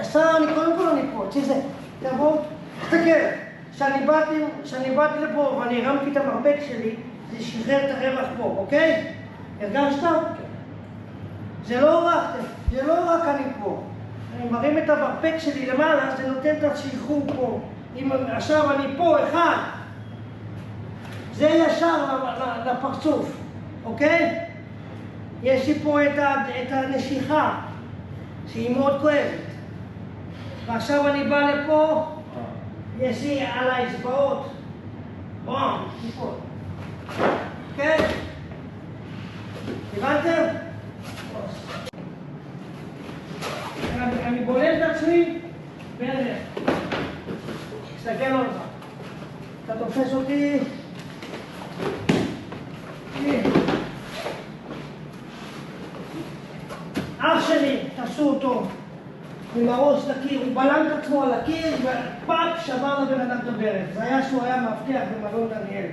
עשה, קודם כל אני פה, תראה, תבוא, תסתכל. כשאני באתי לפה ואני הרמתי את המרפק שלי, זה שחרר את הרווח פה, אוקיי? הרגשת? זה לא רק אני פה. אני מרים את המרפק שלי למעלה, זה נותן את השחרור פה. אם עכשיו אני פה, אחד, זה ישר לפרצוף, אוקיי? יש לי פה את הנשיכה, שהיא מאוד כואבת. ועכשיו אני בא לפה, יש לי על האצבעות, בום, טיפות. אוקיי? הבנתם? אני בולם את עצמי, בערך. תסתכל עליך. אתה תופס אותי. אח שלי, תפסו אותו. עם הראש לקיר, הוא בלם את עצמו על הקיר, ופאק, שבר לבן אדם את הברך. זה היה שהוא היה מאבטח במלון דניאל.